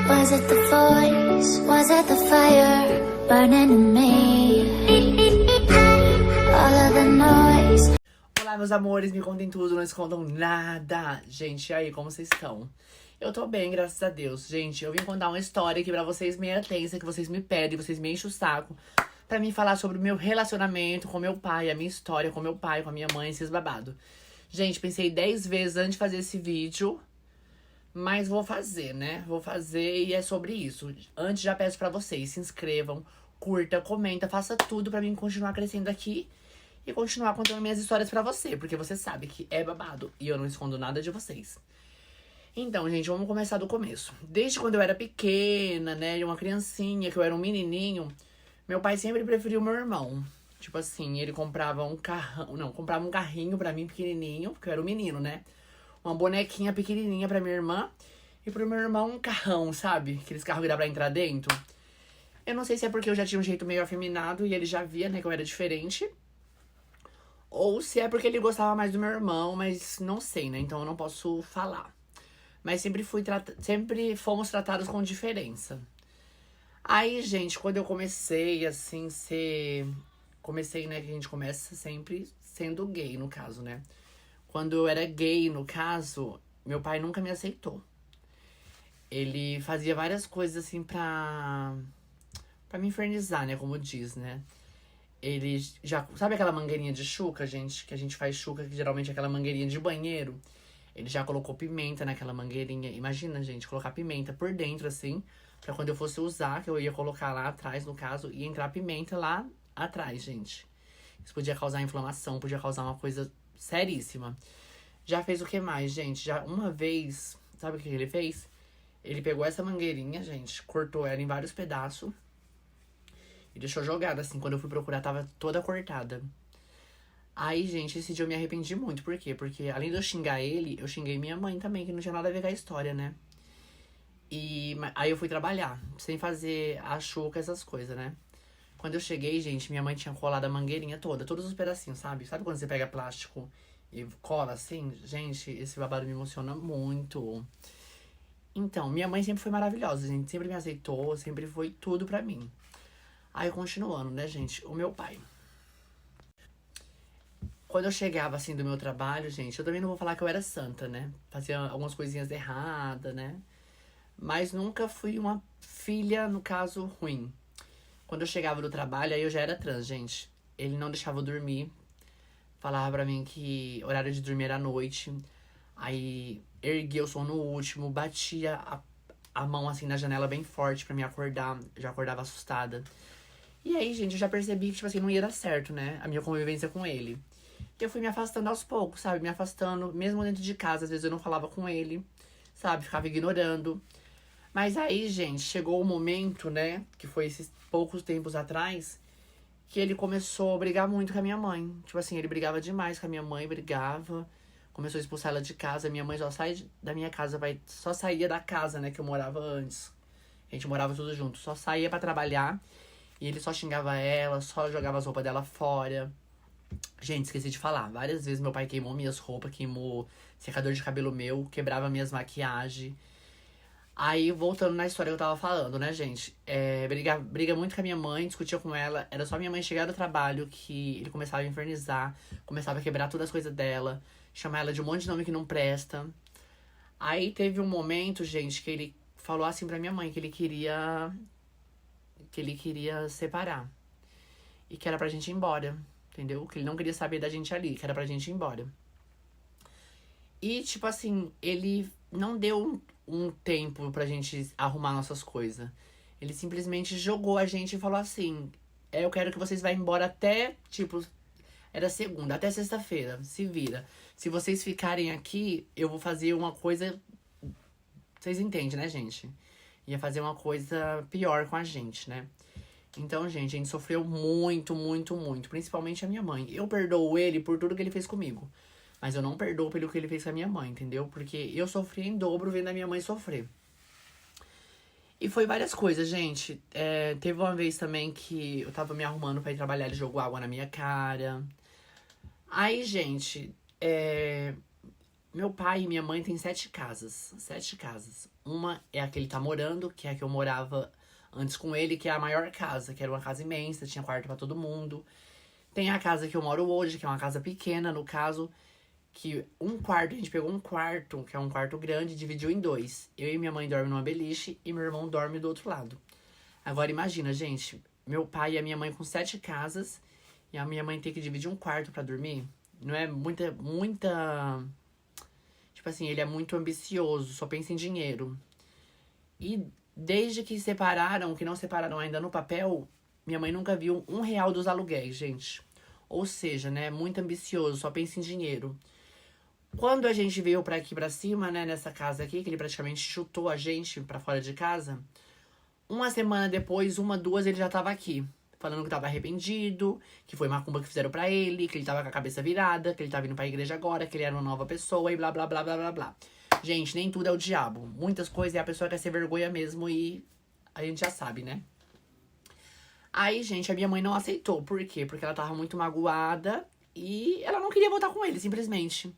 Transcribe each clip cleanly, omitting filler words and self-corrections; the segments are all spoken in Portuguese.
Was it the voice? Was it the fire burning in me? All of the noise. Olá, meus amores, me contem tudo, não escondam nada. Gente, e aí, como vocês estão? Eu tô bem, graças a Deus. Gente, eu vim contar uma história aqui pra vocês meia tensa, que vocês me pedem, vocês me enchem o saco, pra mim falar sobre o meu relacionamento com meu pai, a minha história com meu pai, com a minha mãe, esses babados. Gente, pensei 10 vezes antes de fazer esse vídeo, mas vou fazer, né? Vou fazer e é sobre isso. Antes, já peço pra vocês, se inscrevam, curta, comenta, faça tudo pra mim continuar crescendo aqui e continuar contando minhas histórias pra você, porque você sabe que é babado e eu não escondo nada de vocês. Então, gente, vamos começar do começo. Desde quando eu era pequena, né, uma criancinha, que eu era um menininho, meu pai sempre preferiu meu irmão. Tipo assim, ele comprava um carrão, não, comprava um carrinho pra mim pequenininho, porque eu era um menino, né? Uma bonequinha pequenininha pra minha irmã e pro meu irmão um carrão, sabe? Aqueles carros que dá pra entrar dentro. Eu não sei se é porque eu já tinha um jeito meio afeminado e ele já via, né, que eu era diferente. Ou se é porque ele gostava mais do meu irmão, mas não sei, né? Então eu não posso falar. Mas sempre fomos tratados com diferença. Aí, gente, quando eu comecei, assim, Comecei, né, que a gente começa sempre sendo gay, no caso, né? Quando eu era gay, no caso, meu pai nunca me aceitou. Ele fazia várias coisas, assim, pra me infernizar, né, como diz, né? Ele já... Sabe aquela mangueirinha de chuca, gente? Que a gente faz chuca, que geralmente é aquela mangueirinha de banheiro. Ele já colocou pimenta naquela mangueirinha. Imagina, gente, colocar pimenta por dentro, assim, pra quando eu fosse usar, que eu ia colocar lá atrás, no caso, ia entrar pimenta lá atrás, gente. Isso podia causar inflamação, podia causar uma coisa seríssima. Já fez o que mais, gente? Já uma vez, sabe o que ele fez? Ele pegou essa mangueirinha, gente, cortou ela em vários pedaços e deixou jogada, assim. Quando eu fui procurar, tava toda cortada. Aí, gente, esse dia eu me arrependi muito. Por quê? Porque além de eu xingar ele, eu xinguei minha mãe também, que não tinha nada a ver com a história, né? Aí eu fui trabalhar, sem fazer a chuca, essas coisas, né? Quando eu cheguei, gente, minha mãe tinha colado a mangueirinha toda, todos os pedacinhos, sabe? Sabe quando você pega plástico e cola assim? Gente, esse babado me emociona muito. Então, minha mãe sempre foi maravilhosa, gente. Sempre me aceitou, sempre foi tudo pra mim. Aí, continuando, né, gente? O meu pai. Quando eu chegava, assim, do meu trabalho, gente, eu também não vou falar que eu era santa, né? Fazia algumas coisinhas erradas, né? Mas nunca fui uma filha, no caso, ruim. Quando eu chegava do trabalho, aí eu já era trans, gente. Ele não deixava eu dormir. Falava pra mim que horário de dormir era à noite. Aí erguia o som no último, batia a mão assim na janela bem forte pra me acordar. Já acordava assustada. E aí, gente, eu já percebi que, tipo assim, não ia dar certo, né? A minha convivência com ele. E eu fui me afastando aos poucos, sabe? Me afastando, mesmo dentro de casa. Às vezes eu não falava com ele, sabe? Ficava ignorando. Mas aí, gente, chegou o momento, né? Que foi esses poucos tempos atrás, que ele começou a brigar muito com a minha mãe. Tipo assim, ele brigava demais com a minha mãe, brigava. Começou a expulsar ela de casa. Minha mãe só sai da minha casa, só saía da casa, né? Que eu morava antes. A gente morava tudo junto. Só saía pra trabalhar. E ele só xingava ela, só jogava as roupas dela fora. Gente, esqueci de falar. Várias vezes meu pai queimou minhas roupas, queimou secador de cabelo meu, quebrava minhas maquiagens. Aí, voltando na história que eu tava falando, né, gente? Briga muito com a minha mãe, discutia com ela. Era só minha mãe chegar do trabalho que ele começava a infernizar. Começava a quebrar todas as coisas dela. Chamar ela de um monte de nome que não presta. Aí teve um momento, gente, que ele falou assim pra minha mãe que ele queria... Que ele queria separar. E que era pra gente ir embora, entendeu? Que ele não queria saber da gente ali, que era pra gente ir embora. E, tipo assim, ele não deu um tempo pra gente arrumar nossas coisas. Ele simplesmente jogou a gente e falou assim: eu quero que vocês vá embora até, tipo, era segunda, até sexta-feira, se vira. Se vocês ficarem aqui, eu vou fazer uma coisa... Vocês entendem, né, gente? Ia fazer uma coisa pior com a gente, né? Então, gente, a gente sofreu muito, muito, muito. Principalmente a minha mãe. Eu perdoo ele por tudo que ele fez comigo. Mas eu não perdoo pelo que ele fez com a minha mãe, entendeu? Porque eu sofri em dobro vendo a minha mãe sofrer. E foi várias coisas, gente. Teve uma vez também que eu tava me arrumando pra ir trabalhar, ele jogou água na minha cara. Aí, gente, meu pai e minha mãe têm 7 casas. 7 casas. Uma é a que ele tá morando, que é a que eu morava antes com ele, que é a maior casa, que era uma casa imensa, tinha quarto pra todo mundo. Tem a casa que eu moro hoje, que é uma casa pequena, no caso, que um quarto, a gente pegou um quarto, que é um quarto grande, e dividiu em dois. Eu e minha mãe dormem numa beliche e meu irmão dorme do outro lado. Agora imagina, gente, meu pai e a minha mãe com 7 casas e a minha mãe tem que dividir um quarto pra dormir. Não é muita. Tipo assim, ele é muito ambicioso, só pensa em dinheiro. E desde que separaram, que não separaram ainda no papel, minha mãe nunca viu R$ 1 dos aluguéis, gente. Ou seja, né, muito ambicioso, só pensa em dinheiro. Quando a gente veio pra aqui pra cima, né, nessa casa aqui, que ele praticamente chutou a gente pra fora de casa, uma semana depois, uma, duas, ele já tava aqui. Falando que tava arrependido, que foi macumba que fizeram pra ele, que ele tava com a cabeça virada, que ele tava indo pra igreja agora, que ele era uma nova pessoa e blá, blá, blá, blá, blá, blá. Gente, nem tudo é o diabo. Muitas coisas é a pessoa que quer ser vergonha mesmo e a gente já sabe, né? Aí, gente, a minha mãe não aceitou. Por quê? Porque ela tava muito magoada e ela não queria voltar com ele, simplesmente.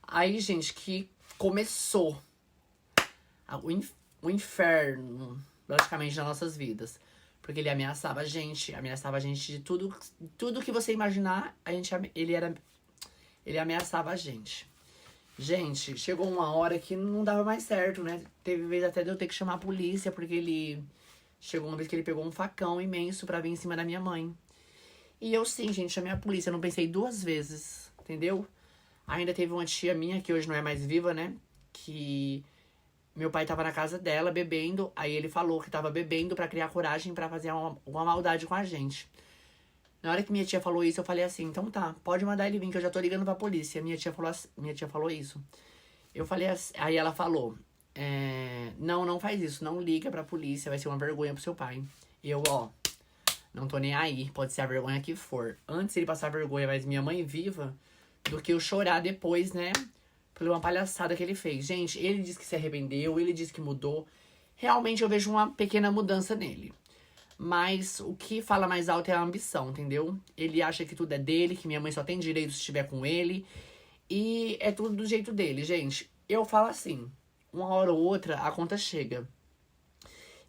Aí, gente, que começou o inferno, praticamente, nas nossas vidas. Porque ele ameaçava a gente de tudo que você imaginar, ele ameaçava a gente. Gente, chegou uma hora que não dava mais certo, né? Teve vez até de eu ter que chamar a polícia, porque ele... Chegou uma vez que ele pegou um facão imenso pra vir em cima da minha mãe. E eu sim, gente, chamei a polícia, eu não pensei 2 vezes, entendeu? Ainda teve uma tia minha, que hoje não é mais viva, né? Que meu pai tava na casa dela, bebendo. Aí ele falou que tava bebendo pra criar coragem pra fazer uma maldade com a gente. Na hora que minha tia falou isso, eu falei assim, então tá, pode mandar ele vir, que eu já tô ligando pra polícia. Minha tia falou isso. Eu falei assim, aí ela falou, não faz isso, não liga pra polícia, vai ser uma vergonha pro seu pai. E eu, ó, não tô nem aí, pode ser a vergonha que for. Antes ele passar vergonha, mas minha mãe viva, do que eu chorar depois, né? Por uma palhaçada que ele fez. Gente, ele disse que se arrependeu, ele disse que mudou. Realmente eu vejo uma pequena mudança nele. Mas o que fala mais alto é a ambição, entendeu? Ele acha que tudo é dele, que minha mãe só tem direito se estiver com ele. E é tudo do jeito dele, gente. Eu falo assim, uma hora ou outra a conta chega.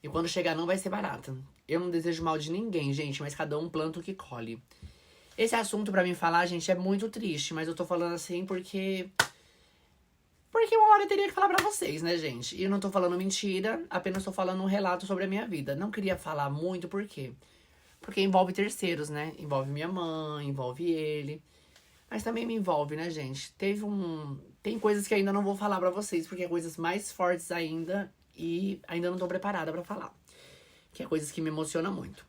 E quando chegar não vai ser barata. Eu não desejo mal de ninguém, gente, mas cada um planta o que colhe. Esse assunto pra mim falar, gente, é muito triste, mas eu tô falando assim porque uma hora eu teria que falar pra vocês, né, gente? E eu não tô falando mentira, apenas tô falando um relato sobre a minha vida. Não queria falar muito, por quê? Porque envolve terceiros, né? Envolve minha mãe, envolve ele. Mas também me envolve, né, gente? Tem coisas que ainda não vou falar pra vocês, porque é coisas mais fortes ainda e ainda não tô preparada pra falar. Que é coisas que me emocionam muito.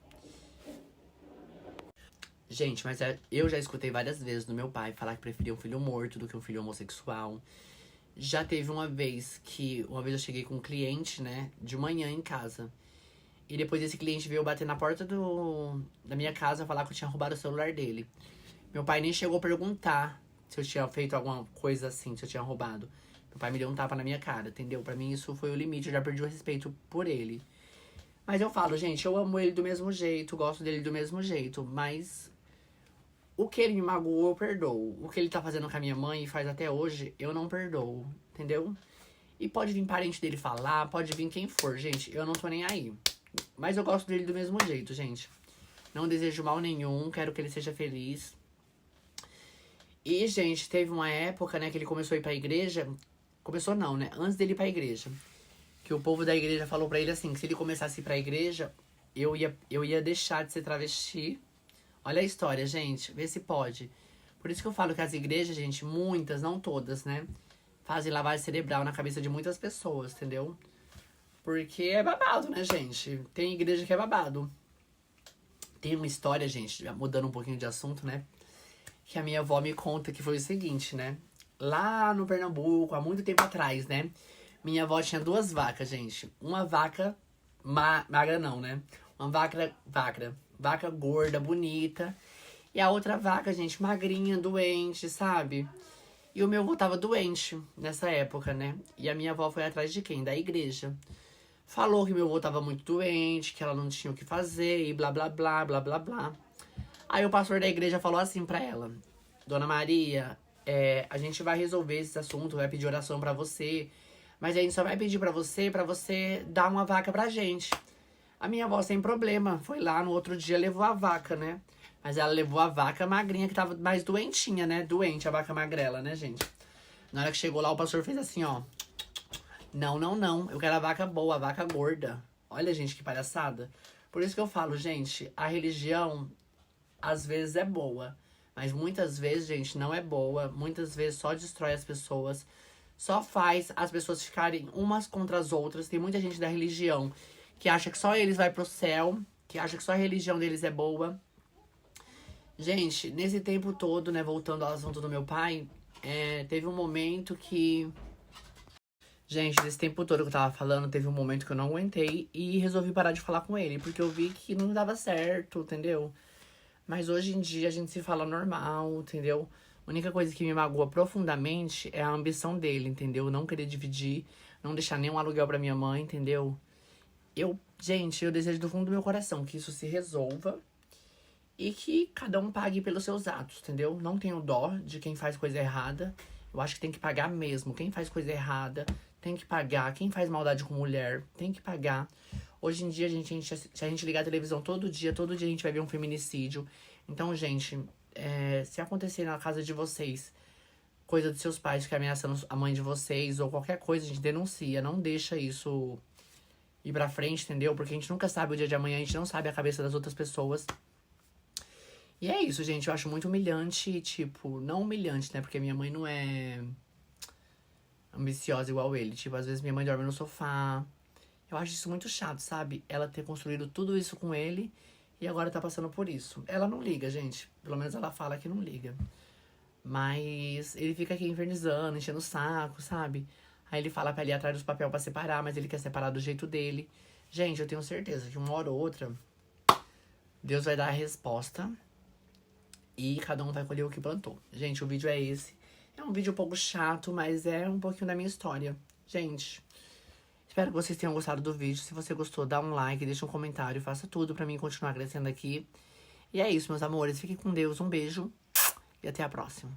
Gente, mas eu já escutei várias vezes do meu pai falar que preferia um filho morto do que um filho homossexual. Já teve uma vez eu cheguei com um cliente, né, de manhã em casa. E depois esse cliente veio bater na porta da minha casa falar que eu tinha roubado o celular dele. Meu pai nem chegou a perguntar se eu tinha feito alguma coisa assim, se eu tinha roubado. Meu pai me deu um tapa na minha cara, entendeu? Pra mim isso foi o limite, eu já perdi o respeito por ele. Mas eu falo, gente, eu amo ele do mesmo jeito, gosto dele do mesmo jeito, mas o que ele me magoou, eu perdoo. O que ele tá fazendo com a minha mãe e faz até hoje, eu não perdoo, entendeu? E pode vir parente dele falar, pode vir quem for, gente, eu não tô nem aí. Mas eu gosto dele do mesmo jeito, gente. Não desejo mal nenhum, quero que ele seja feliz. E, gente, teve uma época, né, que ele começou a ir pra igreja. Começou não, né? Antes dele ir pra igreja. Que o povo da igreja falou pra ele assim, que se ele começasse a ir pra igreja, eu ia deixar de ser travesti. Olha a história, gente. Vê se pode. Por isso que eu falo que as igrejas, gente, muitas, não todas, né? Fazem lavagem cerebral na cabeça de muitas pessoas, entendeu? Porque é babado, né, gente? Tem igreja que é babado. Tem uma história, gente, mudando um pouquinho de assunto, né? Que a minha avó me conta que foi o seguinte, né? Lá no Pernambuco, há muito tempo atrás, né? Minha avó tinha 2 vacas, gente. Uma vaca magra não, né? Uma vaca gorda, bonita. E a outra vaca, gente, magrinha, doente, sabe? E o meu avô tava doente nessa época, né? E a minha avó foi atrás de quem? Da igreja. Falou que meu avô tava muito doente, que ela não tinha o que fazer e blá, blá, blá, blá, blá, blá. Aí o pastor da igreja falou assim pra ela: Dona Maria, a gente vai resolver esse assunto, vai pedir oração pra você. Mas a gente só vai pedir pra você dar uma vaca pra gente. A minha avó sem problema, foi lá no outro dia, levou a vaca, né? Mas ela levou a vaca magrinha, que tava mais doentinha, né? Doente, a vaca magrela, né, gente? Na hora que chegou lá, o pastor fez assim, ó. Não, não, não. Eu quero a vaca boa, a vaca gorda. Olha, gente, que palhaçada. Por isso que eu falo, gente, a religião às vezes é boa. Mas muitas vezes, gente, não é boa. Muitas vezes só destrói as pessoas. Só faz as pessoas ficarem umas contra as outras. Tem muita gente da religião que acha que só eles vai pro céu. Que acha que só a religião deles é boa. Gente, nesse tempo todo, né, voltando ao assunto do meu pai, teve um momento que... Gente, nesse tempo todo que eu tava falando, teve um momento que eu não aguentei e resolvi parar de falar com ele, porque eu vi que não dava certo, entendeu? Mas hoje em dia a gente se fala normal, entendeu? A única coisa que me magoa profundamente é a ambição dele, entendeu? Não querer dividir, não deixar nenhum aluguel pra minha mãe, entendeu? Gente, eu desejo do fundo do meu coração que isso se resolva e que cada um pague pelos seus atos, entendeu? Não tenho dó de quem faz coisa errada. Eu acho que tem que pagar mesmo. Quem faz coisa errada tem que pagar. Quem faz maldade com mulher tem que pagar. Hoje em dia, se a gente ligar a televisão todo dia a gente vai ver um feminicídio. Então, gente, se acontecer na casa de vocês coisa dos seus pais que ameaçando a mãe de vocês ou qualquer coisa, a gente denuncia. Não deixa isso ir pra frente, entendeu? Porque a gente nunca sabe o dia de amanhã, a gente não sabe a cabeça das outras pessoas. E é isso, gente. Eu acho muito humilhante, tipo, não humilhante, né? Porque minha mãe não é ambiciosa igual ele. Tipo, às vezes minha mãe dorme no sofá. Eu acho isso muito chato, sabe? Ela ter construído tudo isso com ele e agora tá passando por isso. Ela não liga, gente. Pelo menos ela fala que não liga. Mas ele fica aqui infernizando, enchendo o saco, sabe? Aí ele fala pra ele ir atrás dos papéis pra separar, mas ele quer separar do jeito dele. Gente, eu tenho certeza que uma hora ou outra Deus vai dar a resposta e cada um vai colher o que plantou. Gente, o vídeo é esse. É um vídeo um pouco chato, mas é um pouquinho da minha história. Gente, espero que vocês tenham gostado do vídeo. Se você gostou, dá um like, deixa um comentário, faça tudo pra mim continuar crescendo aqui. E é isso, meus amores. Fiquem com Deus, um beijo e até a próxima.